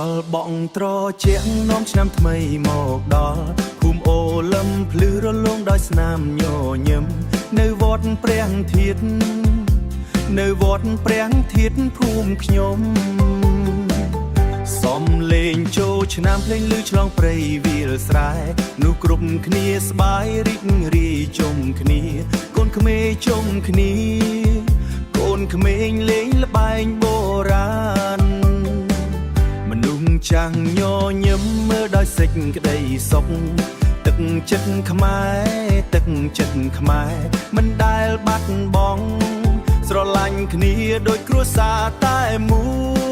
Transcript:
ល់បងត្រជាក់នាំឆ្នាំថ្មីមកដល់ភូមិអូលឹមភ្លឺរលងដោយស្នាមញញឹមនៅវត្តព្រះធាតុនៅវត្តព្រះធាតុភូមិខ្ញុំសំលេងចូលឆ្នាំភ្លេងឮឆ្លងព្រៃវាលស្រែនោះគ្រប់គ្នាស្បាយរីករាយជុំគ្នាកូនក្មេងជុំគ្នាកូនក្មេងលេងល្បែងបុរាណមនុស្សចាំងញញឹមមើលដោយសេចក្តីសុខទឹកចិត្តខ្មែរទឹកចិត្តខ្មែរមិនដែលបាត់បង់ស្រឡាញ់គ្នាដូចគ្រួសារតែមួយ